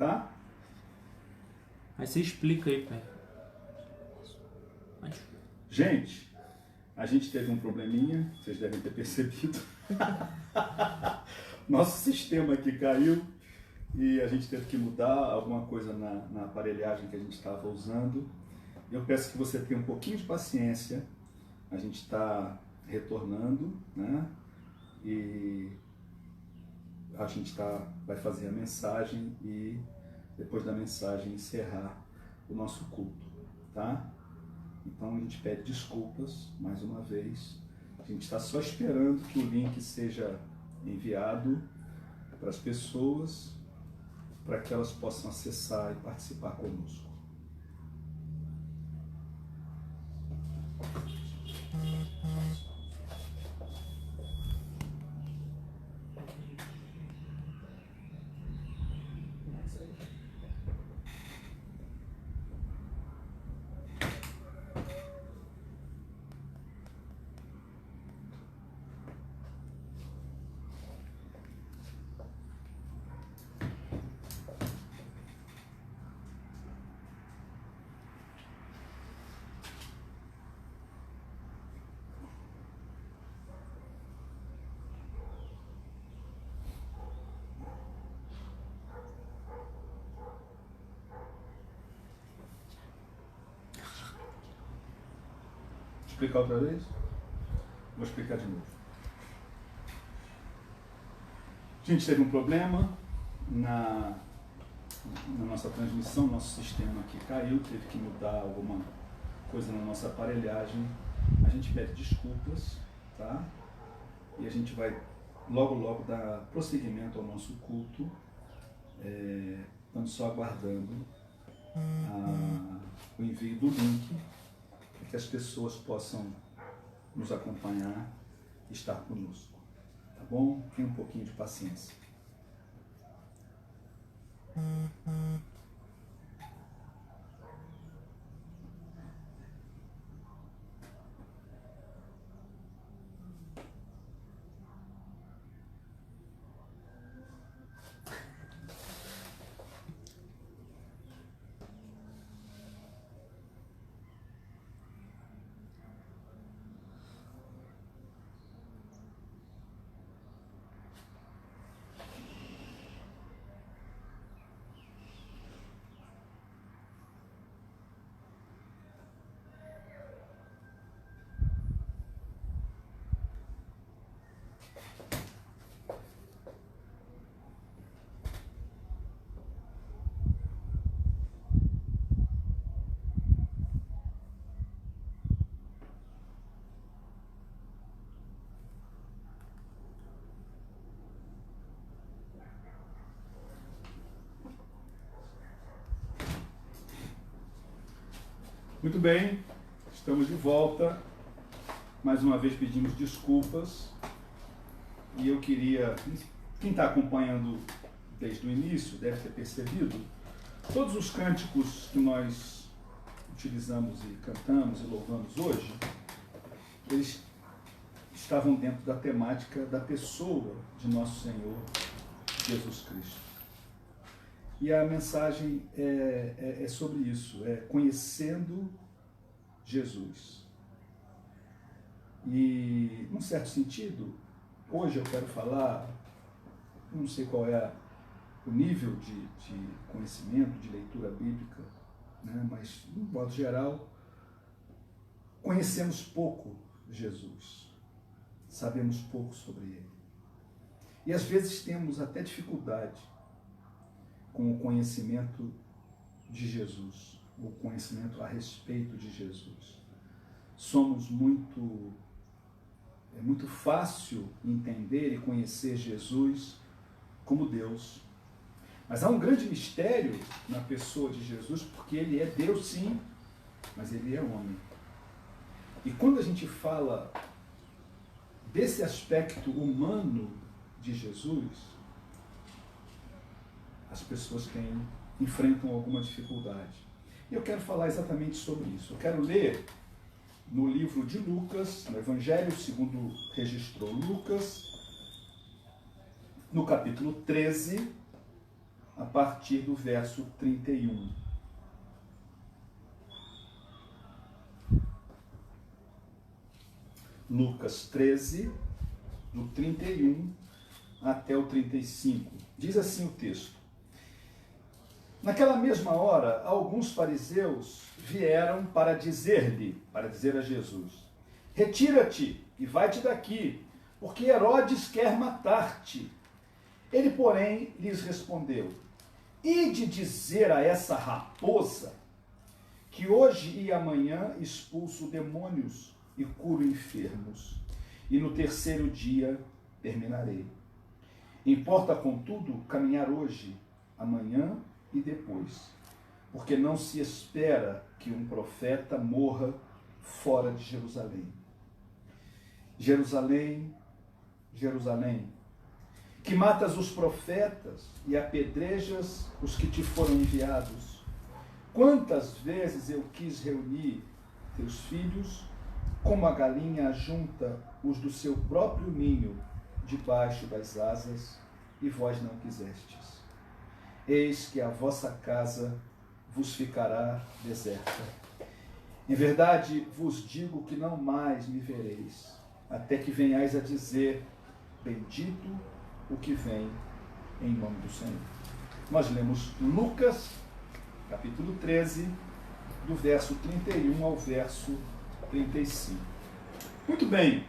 tá? Aí você explica aí, pai. Gente, a gente teve um probleminha, vocês devem ter percebido. Nosso sistema aqui caiu e a gente teve que mudar alguma coisa na aparelhagem que a gente estava usando. Eu peço que você tenha um pouquinho de paciência. A gente está retornando, né? E a gente vai fazer a mensagem e depois da mensagem encerrar o nosso culto, tá? Então a gente pede desculpas mais uma vez. A gente está só esperando que o link seja enviado para as pessoas, para que elas possam acessar e participar conosco. Explicar outra vez? Vou explicar de novo. A gente teve um problema na nossa transmissão, nosso sistema aqui caiu, teve que mudar alguma coisa na nossa aparelhagem. A gente pede desculpas, tá? E a gente vai logo dar prosseguimento ao nosso culto. Estamos só aguardando o envio do link para que as pessoas possam nos acompanhar e estar conosco. Tá bom? Tenha um pouquinho de paciência. Muito bem, estamos de volta. Mais uma vez pedimos desculpas. E eu queria, quem está acompanhando desde o início deve ter percebido, todos os cânticos que nós utilizamos e cantamos e louvamos hoje, eles estavam dentro da temática da pessoa de nosso Senhor Jesus Cristo. E a mensagem é sobre isso, é conhecendo Jesus. E, num certo sentido, hoje eu quero falar, não sei qual é o nível de conhecimento, de leitura bíblica, né? Mas, de um modo geral, conhecemos pouco Jesus, sabemos pouco sobre Ele. E, às vezes, temos até dificuldade com o conhecimento de Jesus, o conhecimento a respeito de Jesus. É muito fácil entender e conhecer Jesus como Deus. Mas há um grande mistério na pessoa de Jesus, porque Ele é Deus sim, mas Ele é homem. E quando a gente fala desse aspecto humano de Jesus, as pessoas enfrentam alguma dificuldade. E eu quero falar exatamente sobre isso. Eu quero ler no livro de Lucas, no Evangelho segundo registrou Lucas, no capítulo 13, a partir do verso 31. Lucas 13, do 31 até o 35. Diz assim o texto. Naquela mesma hora, alguns fariseus vieram para dizer a Jesus, retira-te e vai-te daqui, porque Herodes quer matar-te. Ele, porém, lhes respondeu, ide dizer a essa raposa que hoje e amanhã expulso demônios e curo enfermos, e no terceiro dia terminarei. Importa, contudo, caminhar hoje, amanhã e depois, porque não se espera que um profeta morra fora de Jerusalém. Jerusalém, Jerusalém, que matas os profetas e apedrejas os que te foram enviados. Quantas vezes eu quis reunir teus filhos, como a galinha ajunta os do seu próprio ninho debaixo das asas, e vós não quisestes. Eis que a vossa casa vos ficará deserta. Em verdade vos digo que não mais me vereis, até que venhais a dizer, bendito o que vem em nome do Senhor. Nós lemos Lucas, capítulo 13, do verso 31 ao verso 35. Muito bem.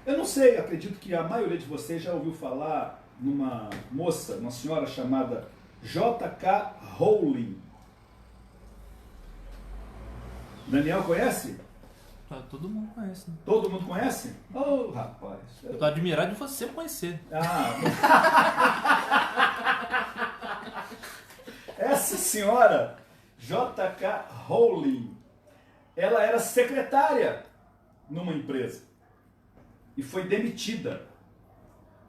Eu não sei, acredito que a maioria de vocês já ouviu falar numa moça, uma senhora chamada J.K. Rowling. Daniel conhece? Todo mundo conhece, né? Todo mundo conhece? Oh, rapaz. Eu tô admirado de você conhecer. Essa senhora, J.K. Rowling, ela era secretária numa empresa e foi demitida.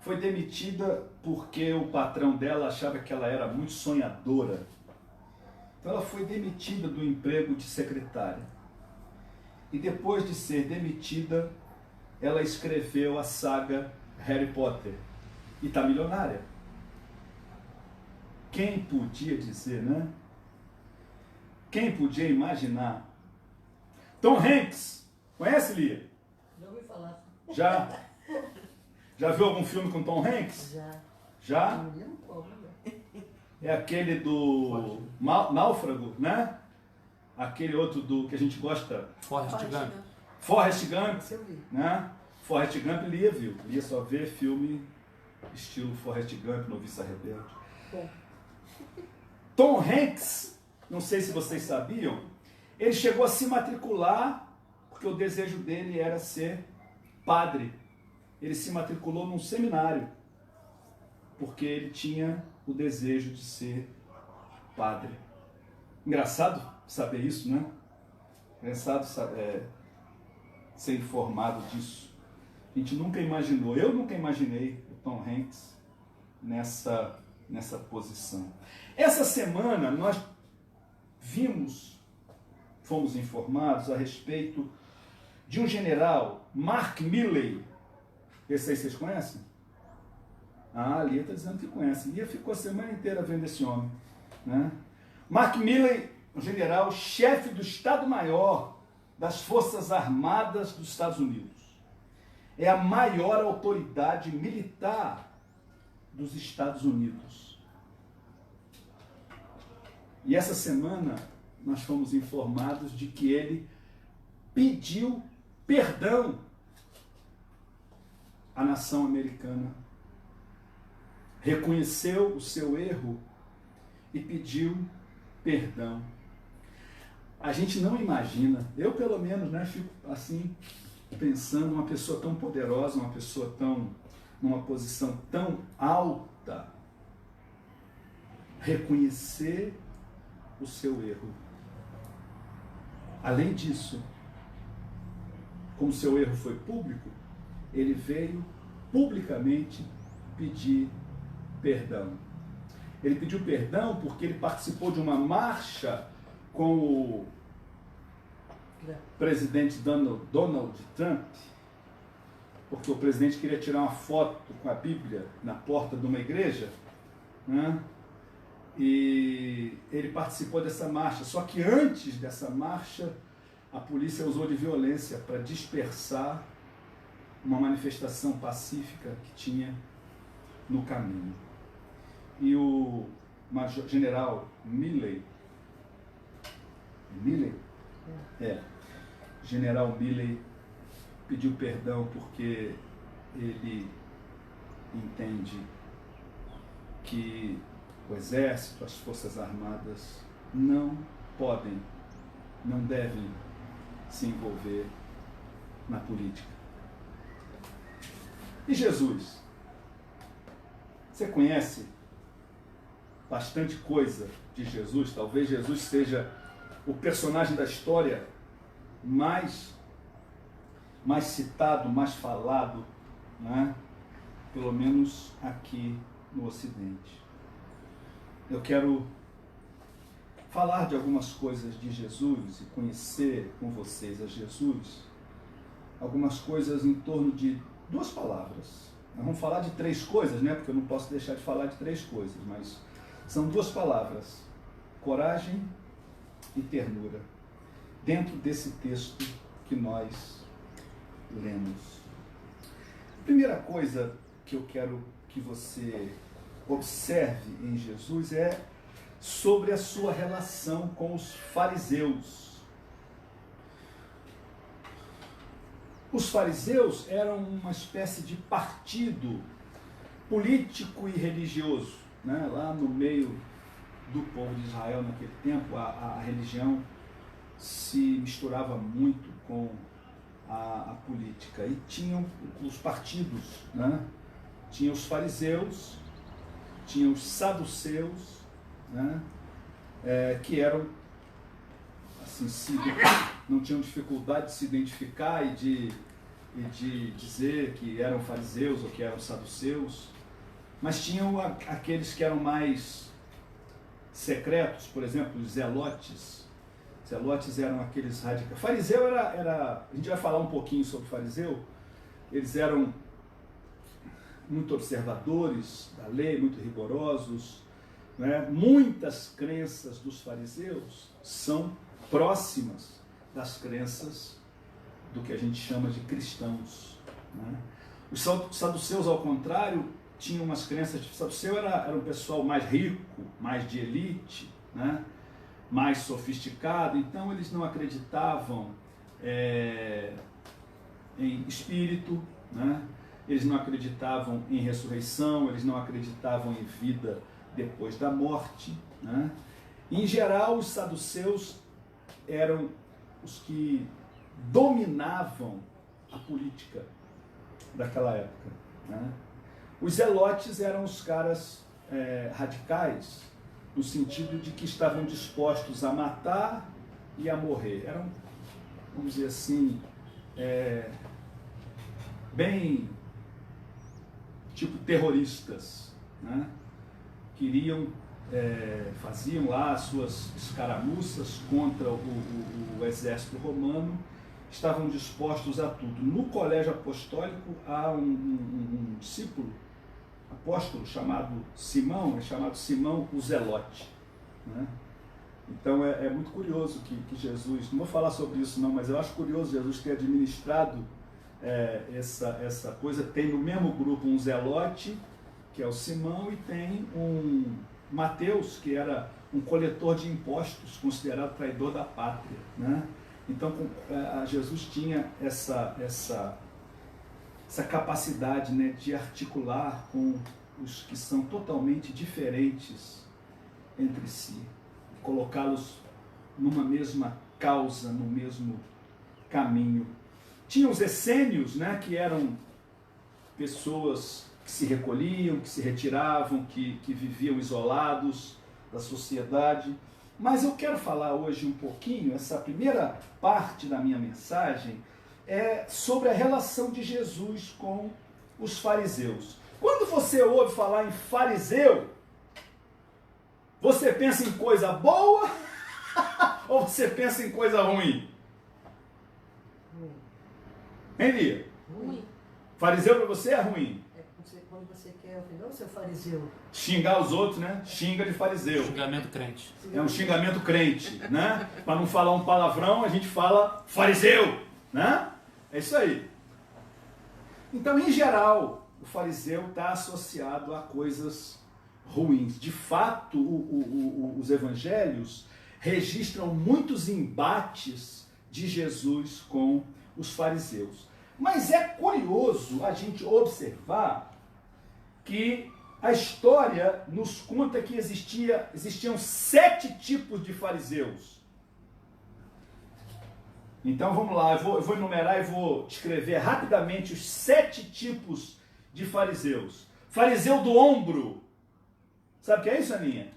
Foi demitida porque o patrão dela achava que ela era muito sonhadora. Então ela foi demitida do emprego de secretária. E depois de ser demitida, ela escreveu a saga Harry Potter. E está milionária. Quem podia dizer, né? Quem podia imaginar? Tom Hanks. Conhece, Lia? Já ouvi falar. Já? Já viu algum filme com Tom Hanks? Já. Já? Não vi um pouco, né? É aquele do Náufrago, né? Aquele outro do que a gente gosta. Forrest Gump. Forrest Gump, Esse eu vi. né? Forrest Gump, Lia viu. Lia só vê filme estilo Forrest Gump, Noviça Rebelde. Bom. Tom Hanks, não sei se vocês sabiam, ele chegou a se matricular porque o desejo dele era ser padre. Ele se matriculou num seminário porque ele tinha o desejo de ser padre. Engraçado saber isso, né? Engraçado ser informado disso. A gente nunca imaginou, eu nunca imaginei o Tom Hanks nessa posição. Essa semana nós fomos informados a respeito de um general, Mark Milley. Esse aí vocês conhecem? Ah, a Lia está dizendo que conhece. Lia ficou a semana inteira vendo esse homem, né? Mark Milley, um general, chefe do Estado-Maior das Forças Armadas dos Estados Unidos. É a maior autoridade militar dos Estados Unidos. E essa semana nós fomos informados de que ele pediu perdão à nação americana. Reconheceu o seu erro e pediu perdão. A gente não imagina, eu pelo menos, né, fico assim, pensando uma pessoa tão poderosa, uma pessoa numa posição tão alta, reconhecer o seu erro. Além disso, como seu erro foi público, ele veio publicamente pedir perdão. Ele pediu perdão porque ele participou de uma marcha com o presidente Donald Trump, porque o presidente queria tirar uma foto com a Bíblia na porta de uma igreja, né? E ele participou dessa marcha. Só que antes dessa marcha, a polícia usou de violência para dispersar uma manifestação pacífica que tinha no caminho. E o general Milley, general Milley pediu perdão porque ele entende que o exército, as forças armadas não podem, não devem se envolver na política. E Jesus? Você conhece bastante coisa de Jesus? Talvez Jesus seja o personagem da história mais citado, mais falado, né? Pelo menos aqui no Ocidente. Eu quero falar de algumas coisas de Jesus e conhecer com vocês a Jesus, algumas coisas em torno de 2 palavras. Nós vamos falar de 3 coisas, né? Porque eu não posso deixar de falar de 3 coisas, mas são 2 palavras: coragem e ternura, dentro desse texto que nós lemos. A primeira coisa que eu quero que você observe em Jesus é sobre a sua relação com os fariseus. Os fariseus eram uma espécie de partido político e religioso, né? Lá no meio do povo de Israel naquele tempo, a religião se misturava muito com a política. E tinham os partidos, né? Tinha os fariseus, tinha os saduceus, né? Que eram, assim, não tinham dificuldade de se identificar e de dizer que eram fariseus ou que eram saduceus, mas tinham aqueles que eram mais secretos, por exemplo, os zelotes. Zelotes eram aqueles radicais. Fariseu era, a gente vai falar um pouquinho sobre fariseu, eles eram muito observadores da lei, muito rigorosos, né? Muitas crenças dos fariseus são próximas das crenças do que a gente chama de cristãos, né? Os saduceus, ao contrário, tinham umas crenças. O saduceu era um pessoal mais rico, mais de elite, né? Mais sofisticado, então eles não acreditavam em espírito, né? Eles não acreditavam em ressurreição, eles não acreditavam em vida depois da morte, né? Em geral, os saduceus eram os que dominavam a política daquela época, né? Os zelotes eram os caras radicais, no sentido de que estavam dispostos a matar e a morrer. Eram, vamos dizer assim, bem tipo terroristas, né? Queriam, faziam lá as suas escaramuças contra o exército romano, estavam dispostos a tudo. No colégio apostólico há um discípulo apóstolo chamado Simão, é chamado Simão o Zelote, né? Então é muito curioso que Jesus, não vou falar sobre isso não, mas eu acho curioso Jesus ter administrado essa coisa. Tem no mesmo grupo um Zelote, que é o Simão, e tem um Mateus, que era um coletor de impostos, considerado traidor da pátria, né? Então Jesus tinha essa capacidade, né, de articular com os que são totalmente diferentes entre si, colocá-los numa mesma causa, no mesmo caminho. Tinha os essênios, né, que eram pessoas que se recolhiam, que se retiravam, que viviam isolados da sociedade. Mas eu quero falar hoje um pouquinho, essa primeira parte da minha mensagem, é sobre a relação de Jesus com os fariseus. Quando você ouve falar em fariseu, você pensa em coisa boa ou você pensa em coisa ruim? Hein, Lia? Ruim. Fariseu para você é ruim? Quando quando você quer, não, seu fariseu. Xingar os outros, né? Xinga de fariseu. Xingamento crente. É um xingamento crente, né? Para não falar um palavrão, a gente fala fariseu, né? É isso aí. Então, em geral, o fariseu está associado a coisas ruins. De fato, os evangelhos registram muitos embates de Jesus com os fariseus. Mas é curioso a gente observar que a história nos conta que existiam 7 tipos de fariseus. Então vamos lá, eu vou enumerar e vou escrever rapidamente os 7 tipos de fariseus. Fariseu do ombro. Sabe o que é isso, Aninha?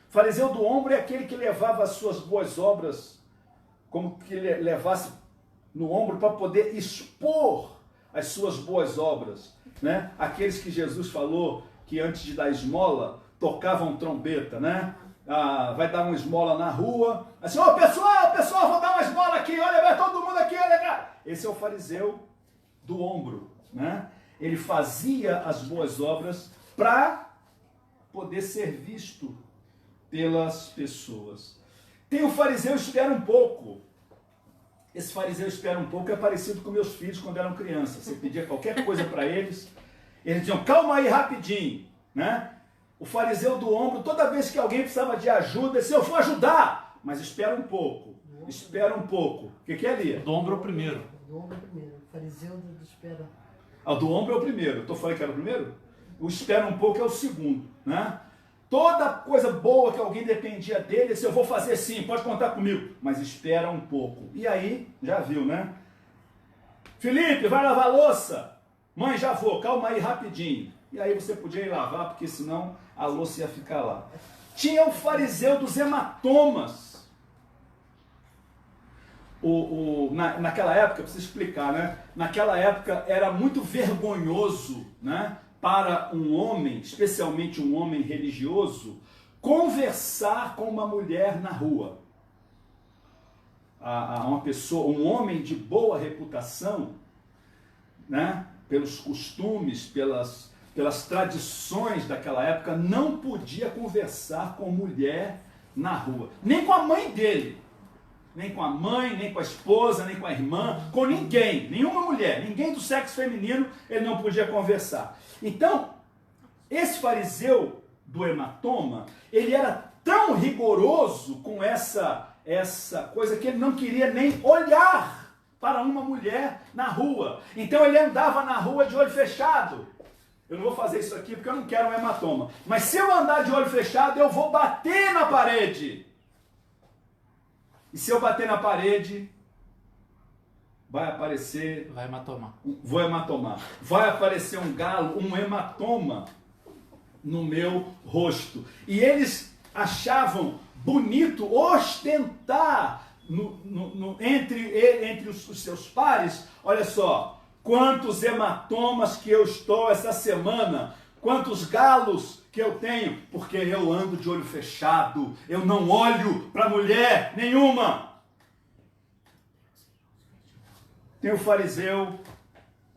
Fariseu do ombro é aquele que levava as suas boas obras, como que ele levasse no ombro para poder expor as suas boas obras, né? Aqueles que Jesus falou que antes de dar esmola, tocavam trombeta, né? Vai dar uma esmola na rua, assim, ô pessoal, vou dar uma esmola aqui, olha, vai todo mundo aqui, olha cá. Esse é o fariseu do ombro, né? Ele fazia as boas obras para poder ser visto pelas pessoas. Tem o fariseu espera um pouco. Esse fariseu espera um pouco é parecido com meus filhos quando eram crianças. Você pedia qualquer coisa para eles, eles diziam, calma aí rapidinho, né? O fariseu do ombro, toda vez que alguém precisava de ajuda, disse, eu vou ajudar, mas espera um pouco, espera um pouco. O que é, Lia? Do ombro é o primeiro. Do ombro é o primeiro, o fariseu do espera. Do ombro é o primeiro. Eu falando que era o primeiro? O espera um pouco é o segundo, né? Toda coisa boa que alguém dependia dele, disse, eu vou fazer sim, pode contar comigo, mas espera um pouco. E aí, já viu, né? Felipe, vai lavar a louça. Mãe, já vou, calma aí rapidinho. E aí você podia ir lavar, porque senão a louça ia ficar lá. Tinha o fariseu dos hematomas. Naquela época, preciso explicar, né? Naquela época era muito vergonhoso, né? Para um homem, especialmente um homem religioso, conversar com uma mulher na rua. Uma pessoa, um homem de boa reputação, né? Pelos costumes, pelas tradições daquela época, não podia conversar com mulher na rua. Nem com a mãe dele. Nem com a mãe, nem com a esposa, nem com a irmã, com ninguém. Nenhuma mulher, ninguém do sexo feminino, ele não podia conversar. Então, esse fariseu do hematoma, ele era tão rigoroso com essa coisa que ele não queria nem olhar para uma mulher na rua. Então ele andava na rua de olho fechado. Eu não vou fazer isso aqui porque eu não quero um hematoma. Mas se eu andar de olho fechado, eu vou bater na parede. E se eu bater na parede, vai aparecer... Vai hematomar. Vou hematomar. Vai aparecer um galo, um hematoma no meu rosto. E eles achavam bonito ostentar entre os seus pares. Olha só, quantos hematomas que eu estou essa semana, quantos galos que eu tenho, porque eu ando de olho fechado, eu não olho para mulher nenhuma. Tem o fariseu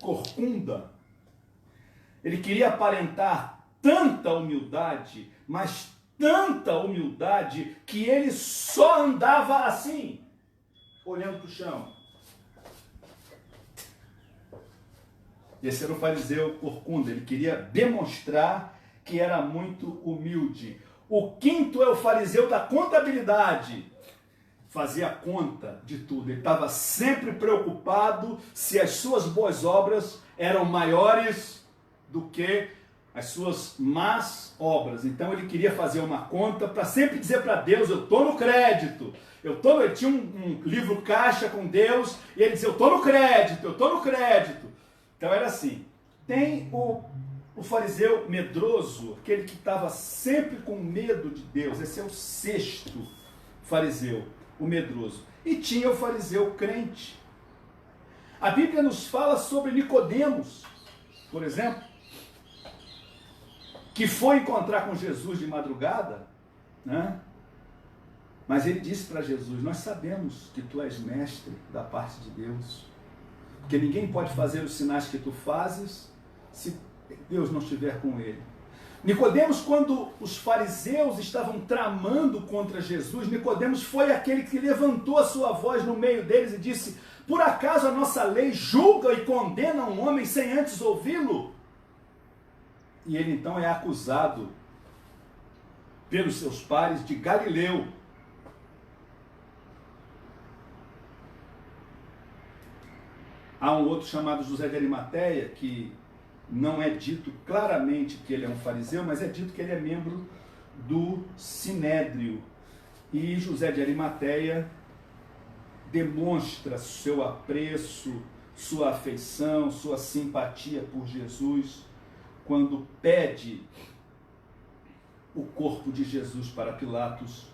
corcunda. Ele queria aparentar tanta humildade, mas tanta humildade, que ele só andava assim, olhando para o chão. Esse era o fariseu corcunda. Ele queria demonstrar que era muito humilde. O quinto é o fariseu da contabilidade. Fazia conta de tudo. Ele estava sempre preocupado se as suas boas obras eram maiores do que as suas más obras. Então ele queria fazer uma conta para sempre dizer para Deus, eu estou no crédito. Ele tinha um livro caixa com Deus e ele dizia, eu estou no crédito, eu estou no crédito. Então era assim. Tem o fariseu medroso, aquele que estava sempre com medo de Deus. Esse é o sexto fariseu, o medroso. E tinha o fariseu crente. A Bíblia nos fala sobre Nicodemos, por exemplo, que foi encontrar com Jesus de madrugada, né? Mas ele disse para Jesus, nós sabemos que tu és mestre da parte de Deus, porque ninguém pode fazer os sinais que tu fazes se Deus não estiver com ele. Nicodemos, quando os fariseus estavam tramando contra Jesus, Nicodemos foi aquele que levantou a sua voz no meio deles e disse: por acaso a nossa lei julga e condena um homem sem antes ouvi-lo? E ele então é acusado pelos seus pares de Galileu. Há um outro chamado José de Arimateia, que não é dito claramente que ele é um fariseu, mas é dito que ele é membro do Sinédrio. E José de Arimateia demonstra seu apreço, sua afeição, sua simpatia por Jesus, quando pede o corpo de Jesus para Pilatos,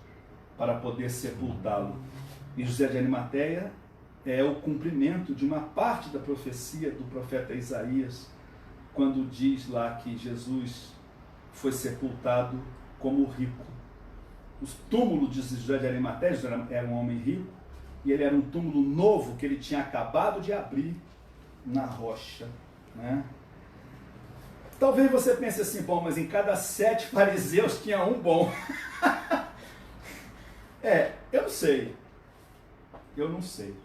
para poder sepultá-lo. E José de Arimateia é o cumprimento de uma parte da profecia do profeta Isaías, quando diz lá que Jesus foi sepultado como rico. O túmulo de José de Arimateia era um homem rico, e ele era um túmulo novo que ele tinha acabado de abrir na rocha, né? Talvez você pense assim: bom, mas em cada 7 fariseus tinha um bom. Eu não sei.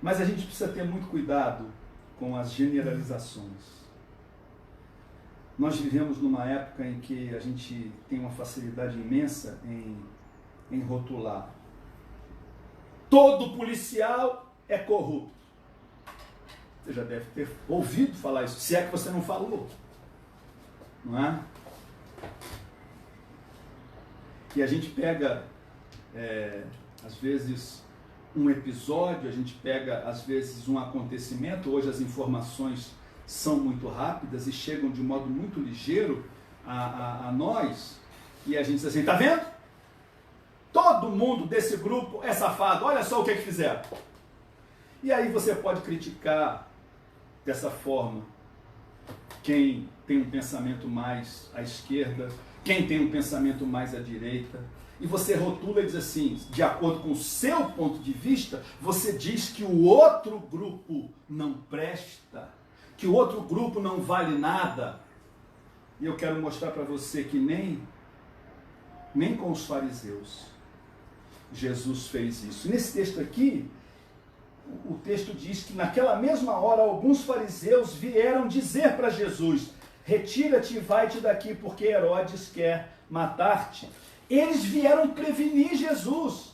Mas a gente precisa ter muito cuidado com as generalizações. Nós vivemos numa época em que a gente tem uma facilidade imensa em rotular. Todo policial é corrupto. Você já deve ter ouvido falar isso, se é que você não falou. Não é? E a gente pega, às vezes, um episódio, a gente pega, às vezes, um acontecimento. Hoje as informações são muito rápidas e chegam de modo muito ligeiro a nós, e a gente diz assim: tá vendo? Todo mundo desse grupo é safado, olha só o que fizeram. E aí você pode criticar dessa forma quem tem um pensamento mais à esquerda, quem tem um pensamento mais à direita, e você rotula e diz assim, de acordo com o seu ponto de vista, você diz que o outro grupo não presta, que o outro grupo não vale nada. E eu quero mostrar para você que nem com os fariseus Jesus fez isso. Nesse texto aqui, o texto diz que naquela mesma hora alguns fariseus vieram dizer para Jesus: retira-te e vai-te daqui, porque Herodes quer matar-te. Eles vieram prevenir Jesus.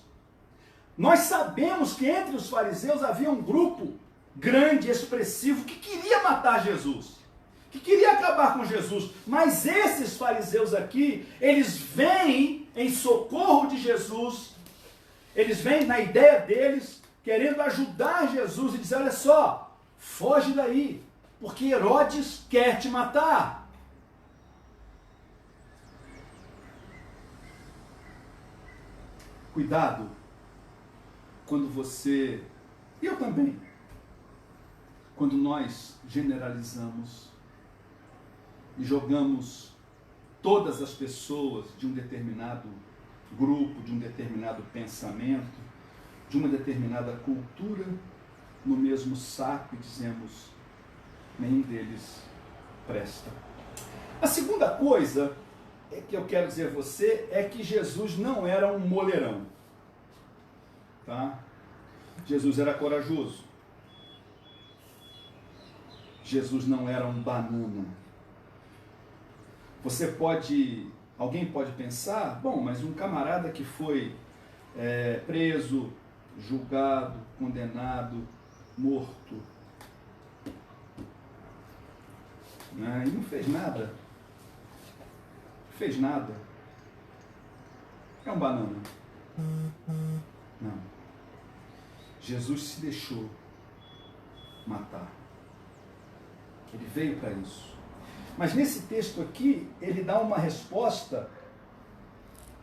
Nós sabemos que entre os fariseus havia um grupo grande, expressivo, que queria matar Jesus, que queria acabar com Jesus. Mas esses fariseus aqui, eles vêm em socorro de Jesus, eles vêm na ideia deles, querendo ajudar Jesus e dizer: olha só, foge daí, porque Herodes quer te matar. Cuidado quando você, e eu também, quando nós generalizamos e jogamos todas as pessoas de um determinado grupo, de um determinado pensamento, de uma determinada cultura no mesmo saco e dizemos: nenhum deles presta. A segunda coisa que eu quero dizer a você é que Jesus não era um moleirão, tá? Jesus era corajoso. Jesus não era um banana. Alguém pode pensar: bom, mas um camarada que foi preso, julgado, condenado, morto, né, e não fez nada. Fez nada. É um banana. Não. Jesus se deixou matar. Ele veio para isso. Mas nesse texto aqui, ele dá uma resposta,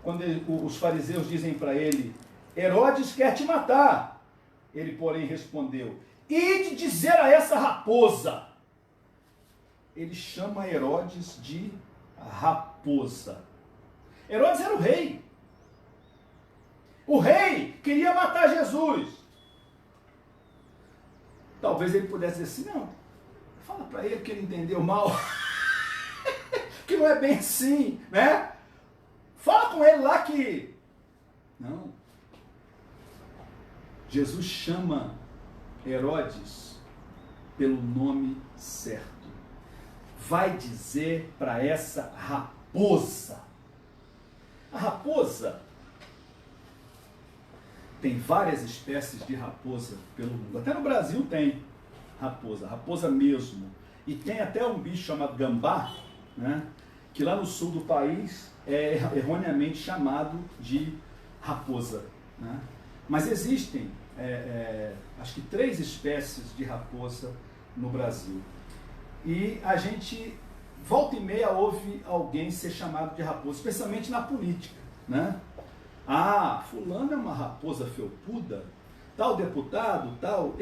quando os fariseus dizem para ele: Herodes quer te matar. Ele, porém, respondeu: ide dizer a essa raposa. Ele chama Herodes de raposa. Herodes era o rei. O rei queria matar Jesus. Talvez ele pudesse dizer assim: não, fala para ele que ele entendeu mal. não é bem assim, né? Fala com ele lá que... Não. Jesus chama Herodes pelo nome certo. Vai dizer para essa raposa. A raposa tem várias espécies de raposa pelo mundo. Até no Brasil tem raposa mesmo. E tem até um bicho chamado gambá, né, que lá no sul do país é erroneamente chamado de raposa, né? Mas existem, acho que 3 espécies de raposa no Brasil. E a gente, volta e meia, ouve alguém ser chamado de raposa, especialmente na política, né? Ah, fulano é uma raposa felpuda, tal deputado, tal...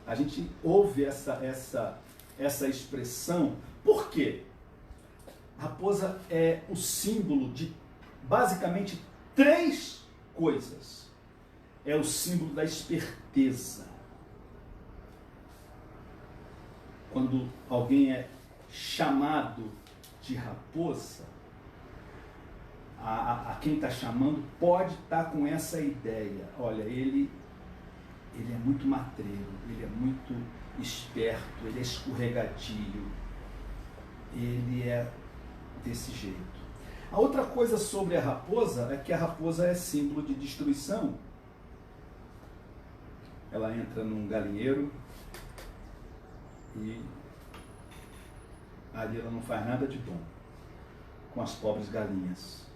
A gente ouve essa expressão. Por quê? Raposa é o símbolo de basicamente 3 coisas. É o símbolo da esperteza. Quando alguém é chamado de raposa, a quem está chamando pode estar com essa ideia. Olha, ele é muito matreiro, ele é muito esperto, ele é escorregadio, ele é desse jeito. A outra coisa sobre a raposa é que a raposa é símbolo de destruição. Ela entra num galinheiro e ali ela não faz nada de bom com as pobres galinhas.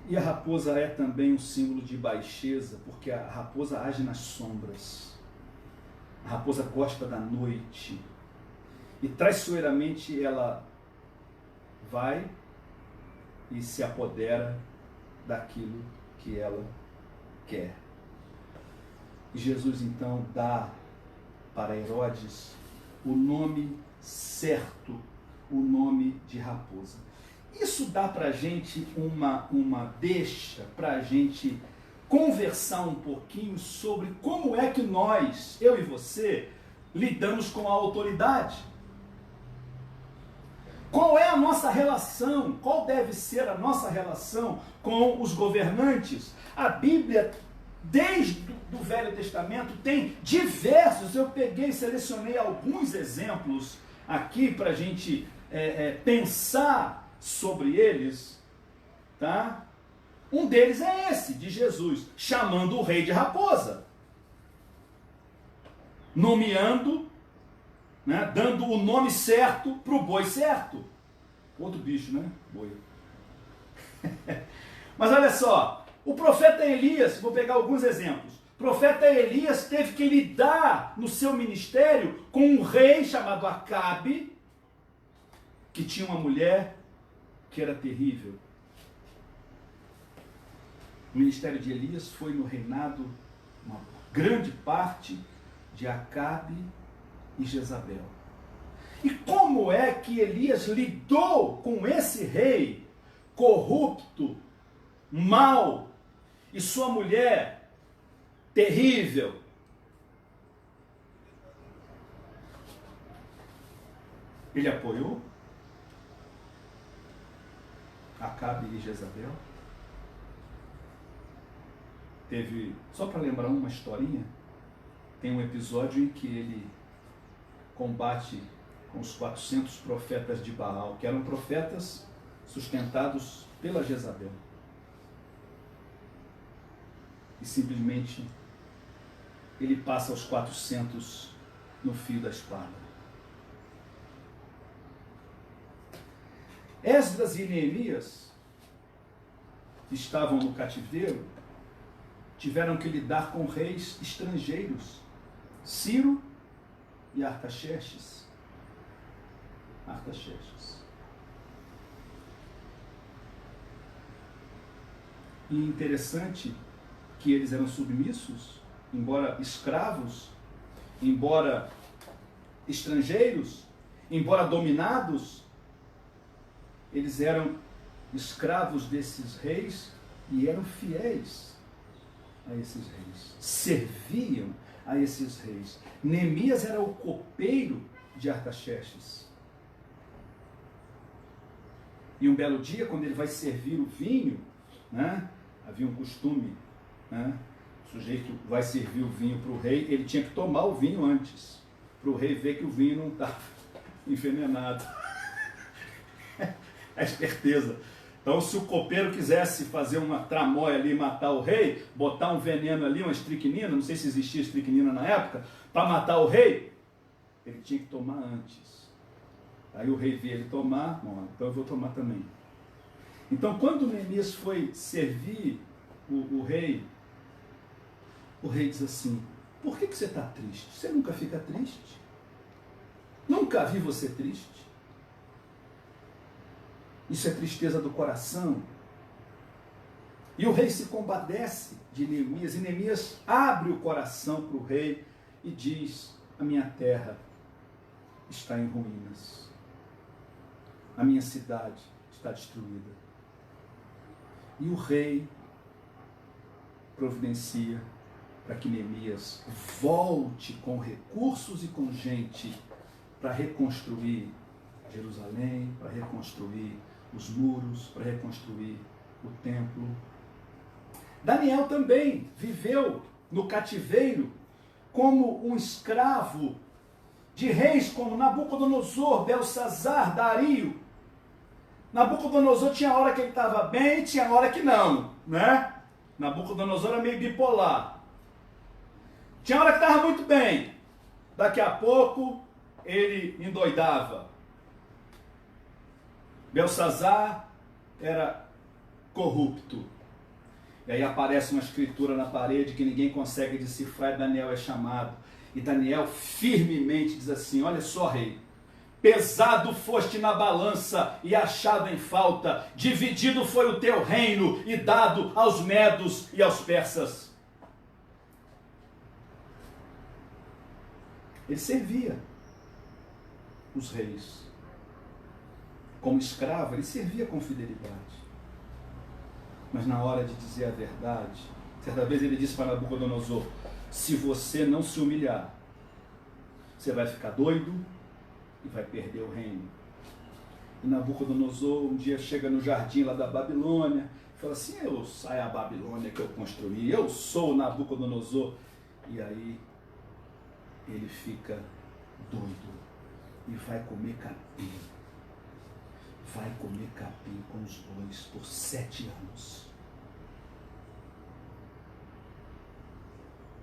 E a raposa é também um símbolo de baixeza, porque a raposa age nas sombras. A raposa gosta da noite. E traiçoeiramente ela vai e se apodera daquilo que ela quer. E Jesus então dá para Herodes o nome certo, o nome de raposa. Isso dá para a gente uma deixa para a gente conversar um pouquinho sobre como é que nós, eu e você, lidamos com a autoridade. Qual é a nossa relação? Qual deve ser a nossa relação com os governantes? A Bíblia, desde o Velho Testamento, tem diversos. Eu peguei e selecionei alguns exemplos aqui para a gente pensar sobre eles, tá? Um deles é esse, de Jesus, chamando o rei de raposa, nomeando, né, dando o nome certo para o boi certo. Outro bicho, né? Boi. Mas olha só, o profeta Elias, vou pegar alguns exemplos. O profeta Elias teve que lidar no seu ministério com um rei chamado Acabe, que tinha uma mulher que era terrível. O ministério de Elias foi no reinado, uma grande parte, de Acabe e Jezabel. E como é que Elias lidou com esse rei corrupto, mau, e sua mulher terrível? Ele apoiou Acabe e Jezabel? Teve, só para lembrar uma historinha, tem um episódio em que ele combate com os 400 profetas de Baal, que eram profetas sustentados pela Jezabel. E simplesmente ele passa os 400 no fio da espada. Esdras e Neemias, que estavam no cativeiro, tiveram que lidar com reis estrangeiros, Ciro e Artaxerxes. E interessante que eles eram submissos, embora escravos, embora estrangeiros, embora dominados, eles eram escravos desses reis e eram fiéis a esses reis, serviam a esses reis. Neemias era o copeiro de Artaxerxes. E um belo dia, quando ele vai servir o vinho, né, havia um costume, né, o sujeito vai servir o vinho para o rei, ele tinha que tomar o vinho antes, para o rei ver que o vinho não estava envenenado. É esperteza. Então, se o copeiro quisesse fazer uma tramóia ali e matar o rei, botar um veneno ali, uma estricnina, não sei se existia estricnina na época, para matar o rei, ele tinha que tomar antes. Aí o rei vê ele tomar, bom, então eu vou tomar também. Então, quando Neemias foi servir o rei diz assim: por que você está triste? Você nunca fica triste? Nunca vi você triste? Isso é tristeza do coração. E o rei se compadece de Neemias, e Neemias abre o coração para o rei e diz: a minha terra está em ruínas, a minha cidade está destruída. E o rei providencia para que Neemias volte com recursos e com gente para reconstruir Jerusalém, para reconstruir os muros, para reconstruir o templo. Daniel também viveu no cativeiro como um escravo de reis como Nabucodonosor, Belsazar, Dario. Nabucodonosor tinha hora que ele estava bem, tinha hora que não, né? Nabucodonosor era meio bipolar. Tinha hora que estava muito bem, daqui a pouco ele endoidava. Belsazar era corrupto. E aí aparece uma escritura na parede que ninguém consegue decifrar e Daniel é chamado. E Daniel firmemente diz assim: olha só, rei, pesado foste na balança e achado em falta, dividido foi o teu reino e dado aos medos e aos persas. Ele servia os reis. Como escravo, ele servia com fidelidade. Mas na hora de dizer a verdade, certa vez ele disse para Nabucodonosor: se você não se humilhar, você vai ficar doido e vai perder o reino. E Nabucodonosor um dia chega no jardim lá da Babilônia e fala assim: eu saio a Babilônia que eu construí, eu sou o Nabucodonosor. E aí ele fica doido e vai comer capim. Vai comer capim com os bois por 7 anos.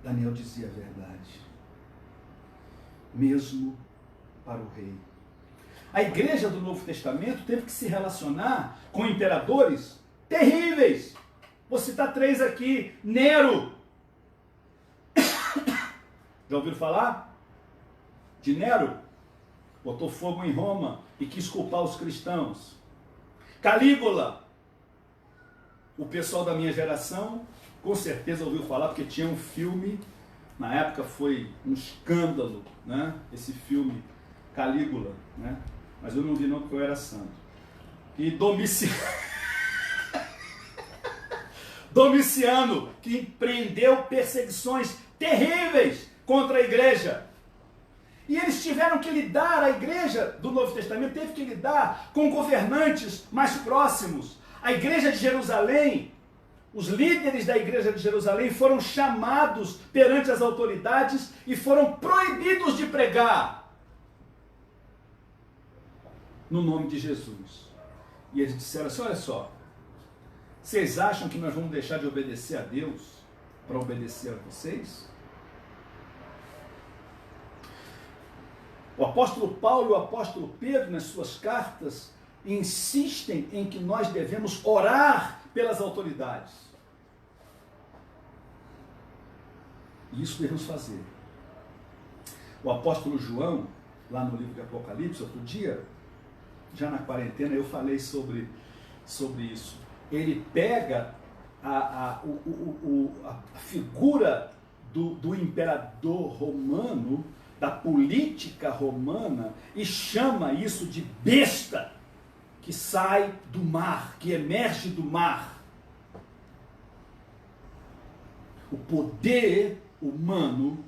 Daniel dizia a verdade, mesmo para o rei. A igreja do Novo Testamento teve que se relacionar com imperadores terríveis. Vou citar 3 aqui. Nero. Já ouviram falar de Nero? Botou fogo em Roma e quis culpar os cristãos. Calígula. O pessoal da minha geração com certeza ouviu falar, porque tinha um filme, na época foi um escândalo, né? Esse filme Calígula, né? Mas eu não vi não porque eu era santo. E Domiciano, que empreendeu perseguições terríveis contra a igreja. E eles tiveram que lidar, a igreja do Novo Testamento teve que lidar com governantes mais próximos. A igreja de Jerusalém, os líderes da igreja de Jerusalém foram chamados perante as autoridades e foram proibidos de pregar no nome de Jesus. E eles disseram assim: olha só, vocês acham que nós vamos deixar de obedecer a Deus para obedecer a vocês? O apóstolo Paulo e o apóstolo Pedro, nas suas cartas, insistem em que nós devemos orar pelas autoridades. E isso devemos fazer. O apóstolo João, lá no livro de Apocalipse, outro dia, já na quarentena, eu falei sobre isso. Ele pega a figura do imperador romano, da política romana, e chama isso de besta que sai do mar, que emerge do mar. O poder humano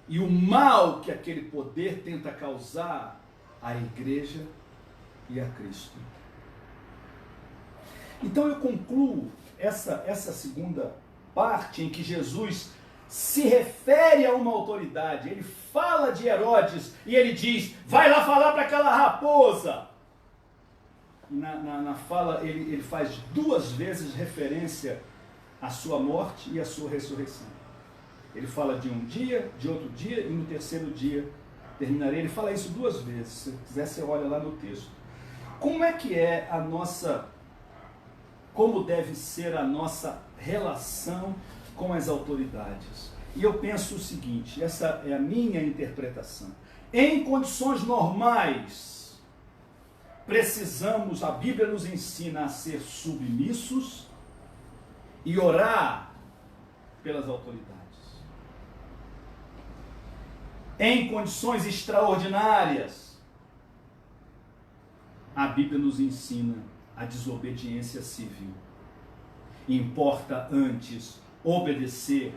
e o mal que aquele poder tenta causar à igreja e a Cristo. Então eu concluo essa segunda parte em que Jesus se refere a uma autoridade. Ele fala de Herodes e ele diz, vai lá falar para aquela raposa. Na fala ele faz 2 vezes referência à sua morte e à sua ressurreição. Ele fala de um dia, de outro dia e no terceiro dia terminarei. Ele fala isso 2 vezes. Se quiser você olha lá no texto. Como é que é a nossa... Como deve ser a nossa relação com as autoridades? E eu penso o seguinte, essa é a minha interpretação. Em condições normais, precisamos, a Bíblia nos ensina a ser submissos e orar pelas autoridades. Em condições extraordinárias, a Bíblia nos ensina a desobediência civil. Importa antes obedecer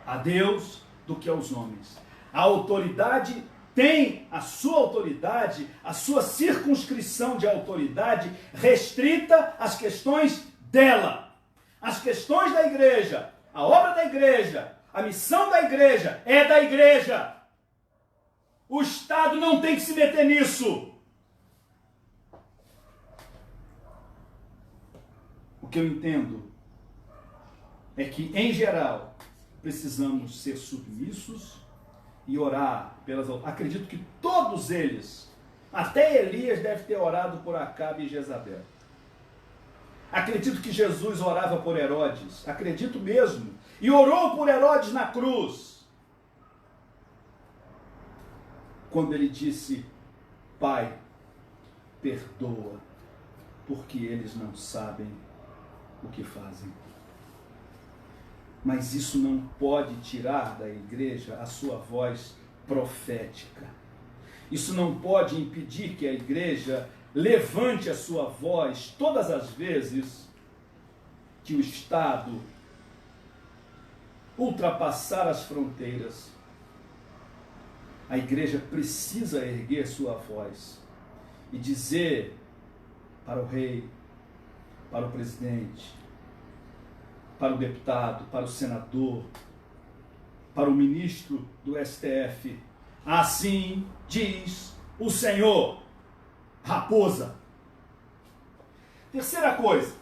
a Deus do que aos homens. A autoridade tem a sua autoridade, a sua circunscrição de autoridade restrita às questões dela. As questões da igreja, a obra da igreja, a missão da igreja é da igreja. O Estado não tem que se meter nisso. O que eu entendo é que, em geral, precisamos ser submissos e orar pelas... Acredito que todos eles, até Elias deve ter orado por Acabe e Jezabel. Acredito que Jesus orava por Herodes, acredito mesmo, e orou por Herodes na cruz. Quando ele disse, Pai, perdoa, porque eles não sabem o que fazem. Mas isso não pode tirar da igreja a sua voz profética. Isso não pode impedir que a igreja levante a sua voz todas as vezes que o Estado ultrapassar as fronteiras. A igreja precisa erguer sua voz e dizer para o rei, para o presidente, para o deputado, para o senador, para o ministro do STF, assim diz o Senhor, raposa. Terceira coisa,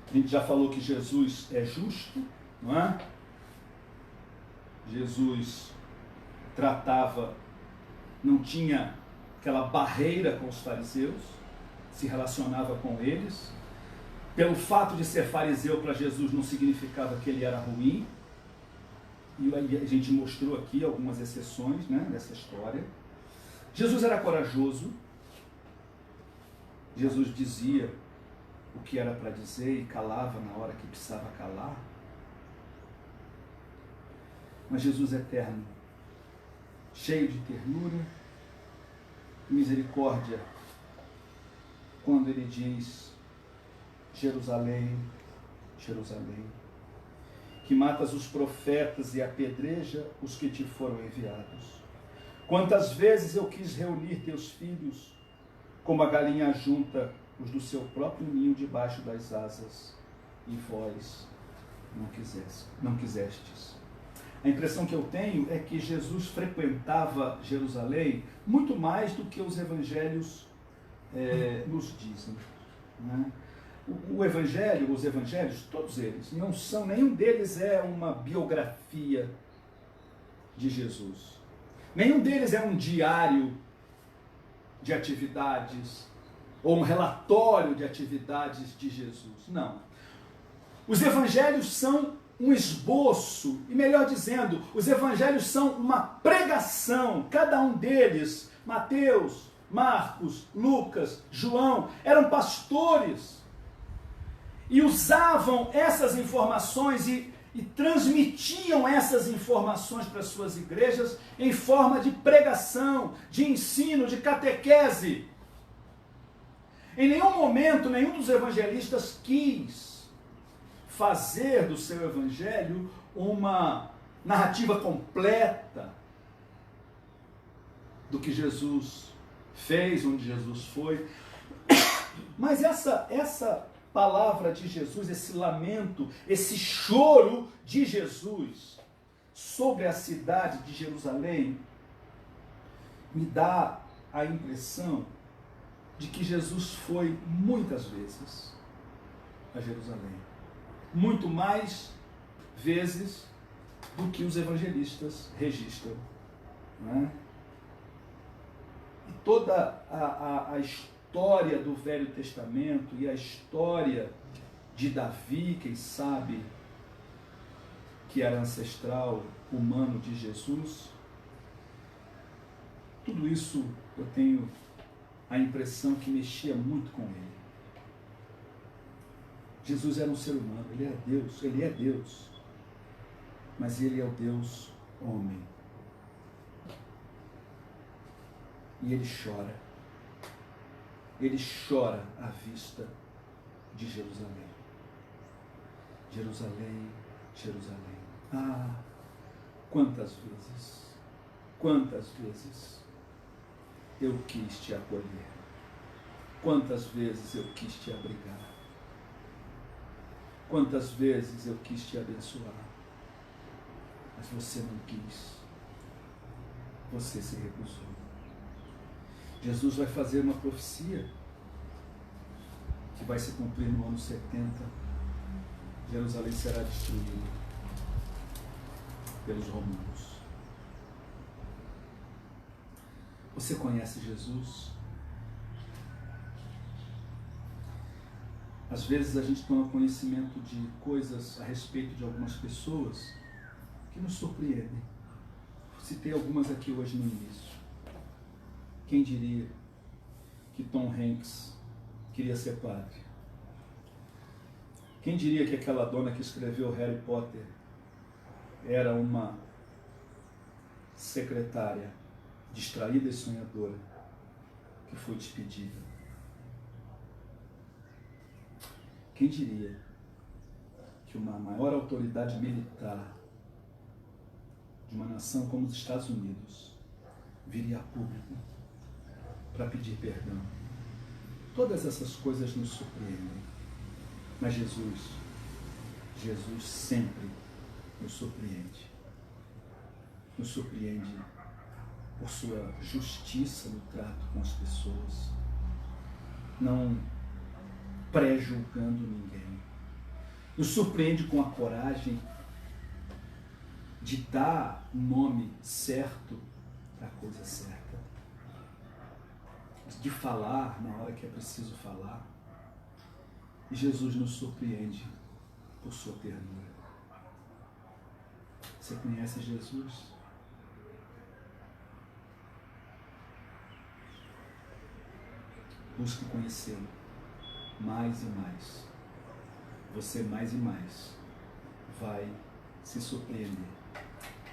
a gente já falou que Jesus é justo, não é? Jesus tratava, não tinha aquela barreira com os fariseus, se relacionava com eles. Pelo fato de ser fariseu para Jesus não significava que ele era ruim. E a gente mostrou aqui algumas exceções, né, dessa história. Jesus era corajoso. Jesus dizia o que era para dizer e calava na hora que precisava calar. Mas Jesus é eterno, cheio de ternura e misericórdia, quando ele diz, Jerusalém, Jerusalém, que matas os profetas e apedreja os que te foram enviados. Quantas vezes eu quis reunir teus filhos, como a galinha junta os do seu próprio ninho debaixo das asas, e vós não quisestes. A impressão que eu tenho é que Jesus frequentava Jerusalém muito mais do que os evangelhos nos dizem. Né? Os evangelhos, todos eles, nenhum deles é uma biografia de Jesus. Nenhum deles é um diário de atividades ou um relatório de atividades de Jesus. Não. Os evangelhos são um esboço, e melhor dizendo, os evangelhos são uma pregação, cada um deles, Mateus, Marcos, Lucas, João, eram pastores e usavam essas informações e transmitiam essas informações para as suas igrejas em forma de pregação, de ensino, de catequese. Em nenhum momento, nenhum dos evangelistas quis fazer do seu evangelho uma narrativa completa do que Jesus fez, onde Jesus foi. Mas essa palavra de Jesus, esse lamento, esse choro de Jesus sobre a cidade de Jerusalém, me dá a impressão de que Jesus foi muitas vezes a Jerusalém. Muito mais vezes do que os evangelistas registram. Não é? E toda a história do Velho Testamento e a história de Davi, quem sabe, que era ancestral humano de Jesus, tudo isso eu tenho a impressão que mexia muito com ele. Jesus era um ser humano, ele é Deus, mas ele é o Deus homem. E ele chora. Ele chora à vista de Jerusalém. Jerusalém, Jerusalém. Ah, quantas vezes eu quis te acolher. Quantas vezes eu quis te abrigar. Quantas vezes eu quis te abençoar. Mas você não quis. Você se recusou. Jesus vai fazer uma profecia que vai se cumprir no ano 70. Jerusalém será destruída pelos romanos. Você conhece Jesus? Às vezes a gente toma conhecimento de coisas a respeito de algumas pessoas que nos surpreendem. Citei algumas aqui hoje no início. Quem diria que Tom Hanks queria ser padre? Quem diria que aquela dona que escreveu Harry Potter era uma secretária distraída e sonhadora que foi despedida? Quem diria que uma maior autoridade militar de uma nação como os Estados Unidos viria a público para pedir perdão? Todas essas coisas nos surpreendem. Mas Jesus sempre nos surpreende. Nos surpreende por sua justiça no trato com as pessoas, não pré-julgando ninguém. Nos surpreende com a coragem de dar o nome certo para a coisa certa, de falar na hora que é preciso falar. E Jesus nos surpreende por sua ternura. Você conhece Jesus? Busque conhecê-lo mais e mais. Você mais e mais vai se surpreender.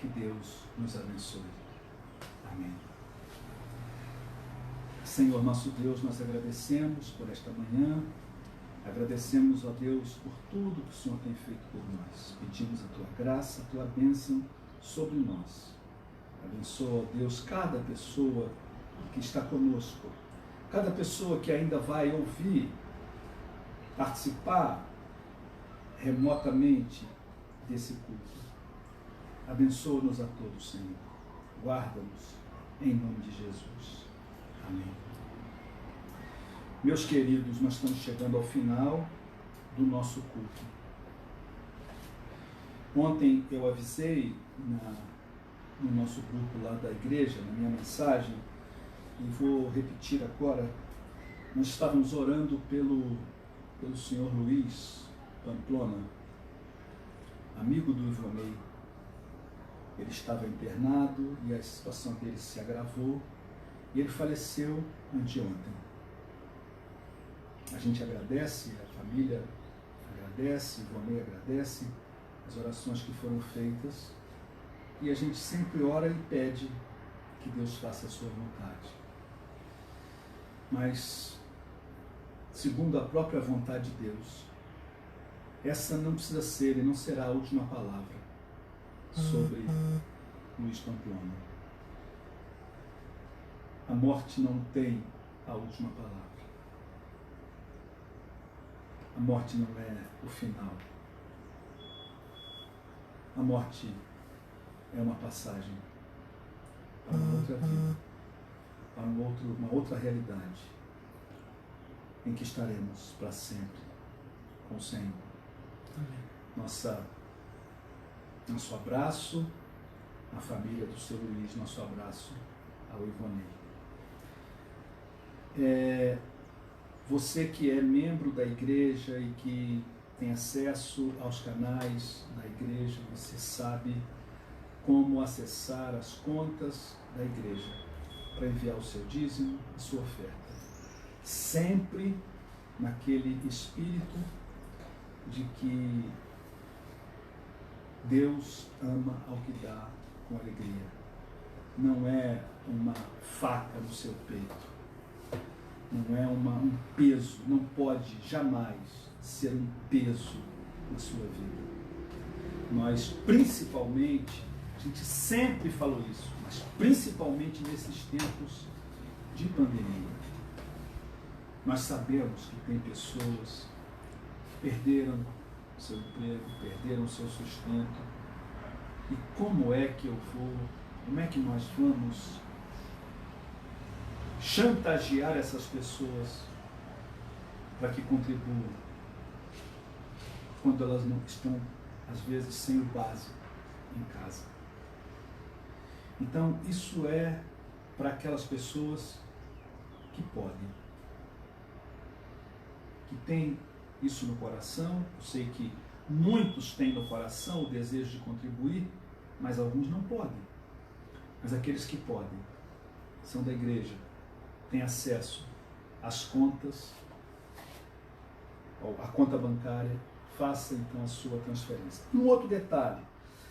Que Deus nos abençoe. Amém. Senhor nosso Deus, nós agradecemos por esta manhã. Agradecemos, ó Deus, por tudo que o Senhor tem feito por nós. Pedimos a Tua graça, a Tua bênção sobre nós. Abençoa, ó Deus, cada pessoa que está conosco, cada pessoa que ainda vai ouvir, participar remotamente desse culto. Abençoa-nos a todos, Senhor. Guarda-nos em nome de Jesus. Amém. Meus queridos, nós estamos chegando ao final do nosso culto. Ontem eu avisei no nosso grupo lá da igreja, na minha mensagem, e vou repetir agora. Nós estávamos orando pelo senhor Luiz Pamplona, amigo do Ivonei. Ele estava internado e a situação dele se agravou e ele faleceu anteontem. A gente agradece, a família agradece, o Ivonei agradece as orações que foram feitas e a gente sempre ora e pede que Deus faça a sua vontade. Mas, segundo a própria vontade de Deus, essa não precisa ser e não será a última palavra sobre Luiz Pamplona. A morte não tem a última palavra. A morte não é o final. A morte é uma passagem para uma outra vida, para uma outra realidade, em que estaremos para sempre com o Senhor. Nosso abraço à família do seu Luiz, nosso abraço ao Ivonei. Você que é membro da igreja e que tem acesso aos canais da igreja, você sabe como acessar as contas da igreja para enviar o seu dízimo, a sua oferta. Sempre naquele espírito de que Deus ama ao que dá com alegria. Não é uma faca no seu peito. Não é um peso. Não pode jamais ser um peso na sua vida. Nós, principalmente, a gente sempre falou isso, mas principalmente nesses tempos de pandemia, nós sabemos que tem pessoas que perderam seu emprego, perderam seu sustento. E como é que nós vamos chantagear essas pessoas para que contribuam quando elas não estão, às vezes, sem o básico em casa? Então, isso é para aquelas pessoas que podem, que têm isso no coração. Eu sei que muitos têm no coração o desejo de contribuir, mas alguns não podem. Mas aqueles que podem, são da igreja, têm acesso às contas, à conta bancária, faça então a sua transferência. Um outro detalhe,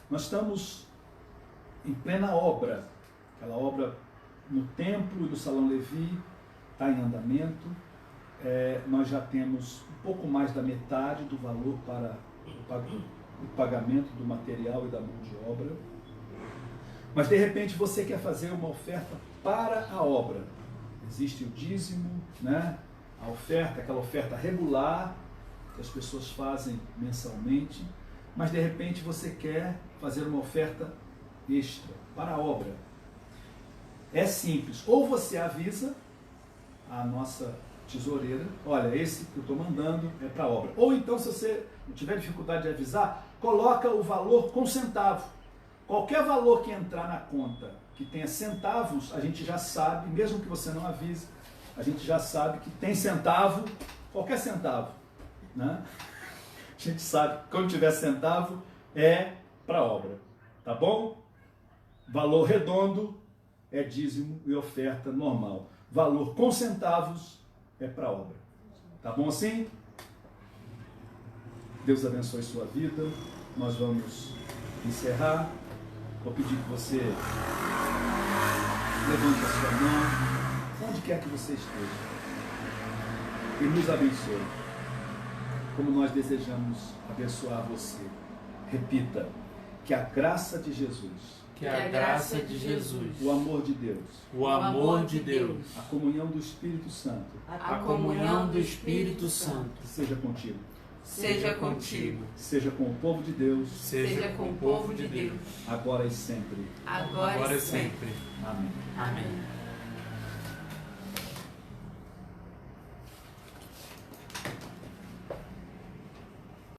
nós estamos em plena obra, aquela obra no templo e no Salão Levi está em andamento. Nós já temos um pouco mais da metade do valor para o pagamento do material e da mão de obra. Mas de repente você quer fazer uma oferta para a obra. Existe o dízimo, né? A oferta, aquela oferta regular que as pessoas fazem mensalmente, mas de repente você quer fazer uma oferta extra para a obra. É simples, ou você avisa a nossa tesoureira, olha, esse que eu estou mandando é para a obra. Ou então, se você não tiver dificuldade de avisar, coloca o valor com centavo. Qualquer valor que entrar na conta que tenha centavos, a gente já sabe, mesmo que você não avise, a gente já sabe que tem centavo, qualquer centavo, né? A gente sabe que quando tiver centavo é para a obra, tá bom? Valor redondo é dízimo e oferta normal. Valor com centavos é para a obra. Tá bom assim? Deus abençoe sua vida. Nós vamos encerrar. Vou pedir que você levante a sua mão, onde quer que você esteja, e nos abençoe, como nós desejamos abençoar você. Repita: que a graça de Jesus, que a graça de Jesus, o amor de Deus, o amor de Deus, a comunhão do Espírito Santo, a comunhão do Espírito Santo, seja contigo. Seja contigo. Seja com o povo de Deus. Seja com o povo de Deus. Agora e sempre. Agora e sempre. Amém. Amém.